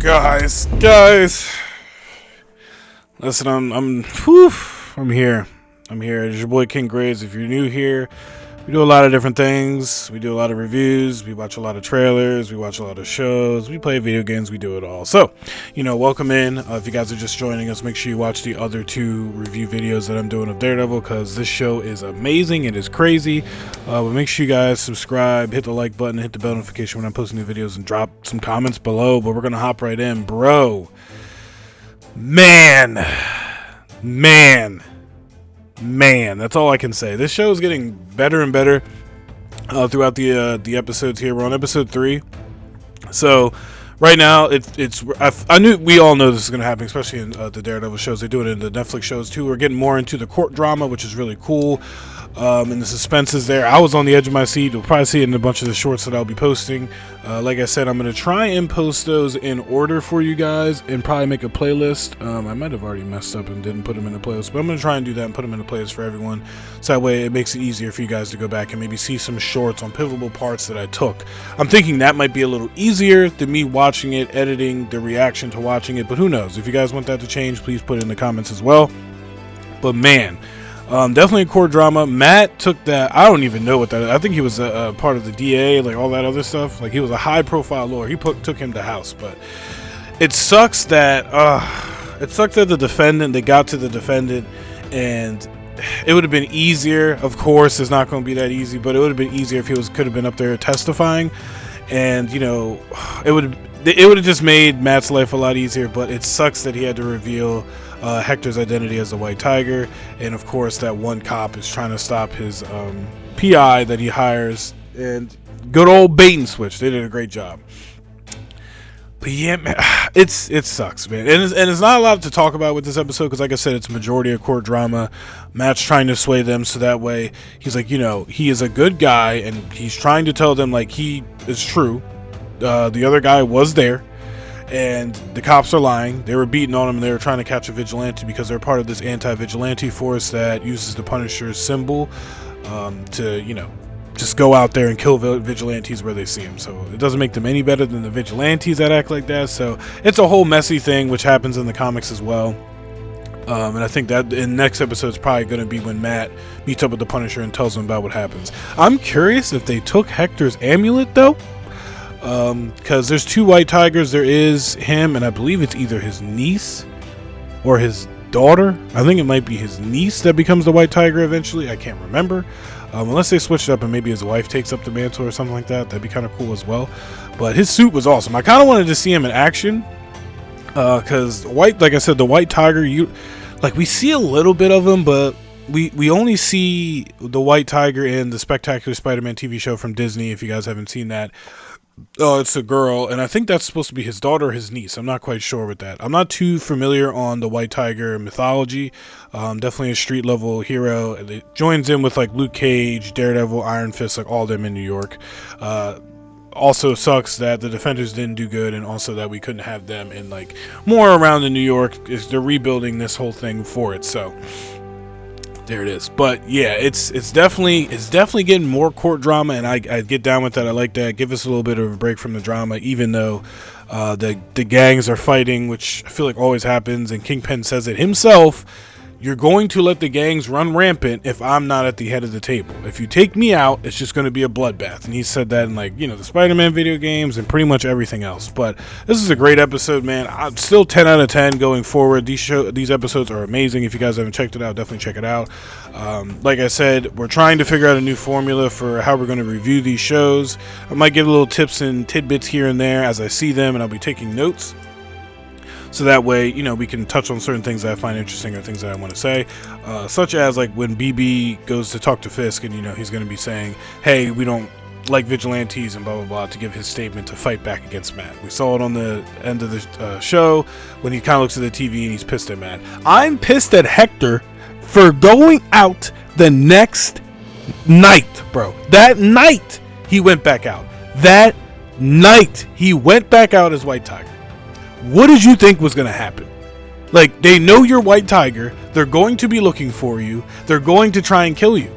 guys. Listen, I'm here. It's your boy King Graves. If you're new here, we do a lot of different things. We do a lot of reviews. We watch a lot of trailers. We watch a lot of shows. We play video games. We do it all. So, welcome in. If you guys are just joining us, make sure you watch the other two review videos that I'm doing of Daredevil, because this show is amazing. It is crazy. But make sure you guys subscribe, hit the like button, hit the bell notification when I'm posting new videos, and drop some comments below. But we're going to hop right in, bro. Man, that's all I can say. This show is getting better and better throughout the episodes here. We're on episode 3. So right now, I knew we all know this is going to happen, especially in the Daredevil shows. They do it in the Netflix shows too. We're getting more into the court drama, which is really cool. And the suspense is there. I was on the edge of my seat. You'll probably see it in a bunch of the shorts that I'll be posting. Like I said, I'm going to try and post those in order for you guys and probably make a playlist. I might have already messed up and didn't put them in a playlist, but I'm going to try and do that and put them in a playlist for everyone. So that way it makes it easier for you guys to go back and maybe see some shorts on pivotal parts that I took. I'm thinking that might be a little easier than me watching it, editing the reaction to watching it, but who knows? If you guys want that to change, please put it in the comments as well. But man, definitely a court drama. Matt took that. I don't even know what that is. I think he was a part of the DA, like all that other stuff. Like he was a high profile lawyer. He took him to house. But it sucks that the defendant, they got to the defendant, and it would have been easier. Of course, it's not going to be that easy, but it would have been easier if he could have been up there testifying, and it would have just made Matt's life a lot easier. But it sucks that he had to reveal Hector's identity as the White Tiger, and of course that one cop is trying to stop his PI that he hires, and good old bait and switch. They did a great job. But yeah, man, it sucks, man, and it's not a lot to talk about with this episode, because like I said, it's majority of court drama. Matt's trying to sway them so that way he's like, he is a good guy, and he's trying to tell them like he is true. The other guy was there, and the cops are lying. They were beating on him, and they were trying to catch a vigilante because they're part of this anti-vigilante force that uses the Punisher's symbol to, just go out there and kill vigilantes where they see them. So it doesn't make them any better than the vigilantes that act like that. So it's a whole messy thing, which happens in the comics as well. And I think that in the next episode is probably going to be when Matt meets up with the Punisher and tells him about what happens. I'm curious if they took Hector's amulet, though. Because there's 2 White Tigers. There is him, and I believe it's either his niece or his daughter. I think it might be his niece that becomes the White Tiger eventually. I can't remember. Unless they switched up and maybe his wife takes up the mantle or something like that. That'd be kind of cool as well. But his suit was awesome. I kind of wanted to see him in action. Because like I said, the White Tiger, we see a little bit of him, but we only see the White Tiger in the Spectacular Spider-Man TV show from Disney, if you guys haven't seen that. Oh, it's a girl, and I think that's supposed to be his daughter or his niece. I'm not quite sure with that. I'm not too familiar on the White Tiger mythology. Definitely a street level hero. It joins in with like Luke Cage, Daredevil, Iron Fist, like all of them in New York. Also sucks that the Defenders didn't do good, and also that we couldn't have them in like more around in New York. They're rebuilding this whole thing for it, so there it is. But yeah, it's definitely getting more court drama, and I get down with that. I like that. Give us a little bit of a break from the drama, even though the gangs are fighting, which I feel like always happens, and Kingpin says it himself. You're going to let the gangs run rampant if I'm not at the head of the table. If you take me out, it's just going to be a bloodbath. And he said that in the Spider-Man video games and pretty much everything else. But this is a great episode, man. I'm still 10 out of 10 going forward. These episodes are amazing. If you guys haven't checked it out, definitely check it out. Like I said, we're trying to figure out a new formula for how we're going to review these shows. I might give little tips and tidbits here and there as I see them, and I'll be taking notes. So that way, we can touch on certain things that I find interesting or things that I want to say. Such as like when BB goes to talk to Fisk, and he's going to be saying, hey, we don't like vigilantes and blah, blah, blah, to give his statement to fight back against Matt. We saw it on the end of the show when he kind of looks at the TV and he's pissed at Matt. I'm pissed at Hector for going out the next night, bro. That night he went back out. That night he went back out as White Tiger. What did you think was going to happen? Like, they know you're White Tiger. They're going to be looking for you. They're going to try and kill you.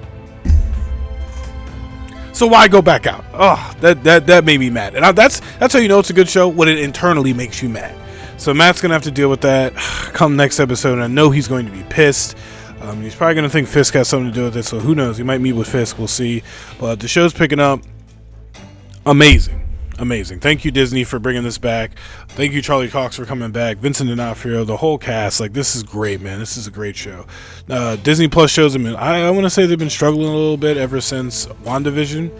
So why go back out? Oh, that made me mad. And that's how you know it's a good show, when it internally makes you mad. So Matt's gonna have to deal with that come next episode, and I know he's going to be pissed. He's probably gonna think Fisk has something to do with it, so who knows? He might meet with Fisk. We'll see. But the show's picking up. Amazing. Thank you, Disney, for bringing this back. Thank you, Charlie Cox, for coming back. Vincent D'Onofrio, the whole cast. Like, this is great, man. This is a great show. Disney Plus shows have been, I want to say they've been struggling a little bit ever since WandaVision,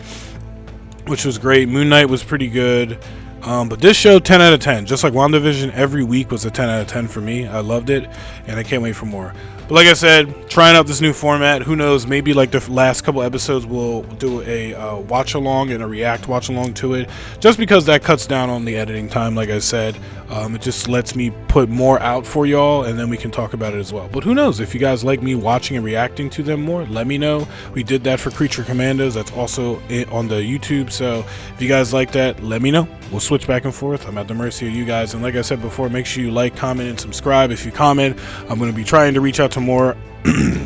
which was great. Moon Knight was pretty good. But this show, 10 out of 10. Just like WandaVision, every week was a 10 out of 10 for me. I loved it, and I can't wait for more. But like I said, trying out this new format. Who knows? Maybe like the last couple episodes, we'll do a watch along and a react watch along to it. Just because that cuts down on the editing time, like I said. It just lets me put more out for y'all, and then we can talk about it as well. But who knows? If you guys like me watching and reacting to them more, let me know. We did that for Creature Commandos. That's also on the YouTube. So if you guys like that, let me know. We'll switch back and forth. I'm at the mercy of you guys. And like I said before, make sure you like, comment, and subscribe. If you comment, I'm going to be trying to reach out to more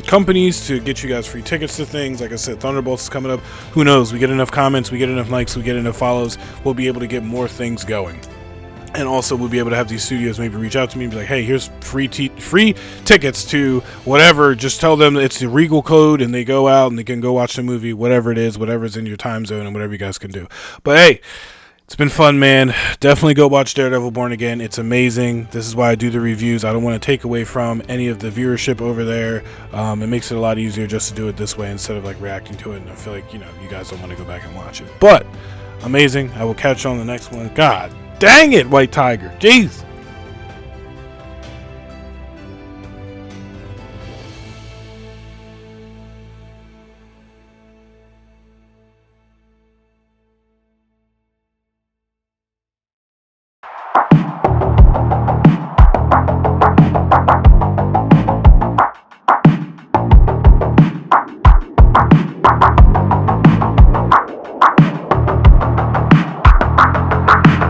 companies to get you guys free tickets to things. Like I said, Thunderbolts is coming up. Who knows? We get enough comments, we get enough likes, we get enough follows, we'll be able to get more things going. And also, we'll be able to have these studios maybe reach out to me and be like, hey, here's free tickets to whatever. Just tell them it's the Regal code, and they go out and they can go watch the movie, whatever it is, whatever's in your time zone, and whatever you guys can do. But hey, it's been fun, man. Definitely go watch Daredevil Born Again. It's amazing. This is why I do the reviews. I don't want to take away from any of the viewership over there. It makes it a lot easier just to do it this way instead of like reacting to it. And I feel like, you guys don't want to go back and watch it. But amazing. I will catch you on the next one. God dang it, White Tiger. Jeez.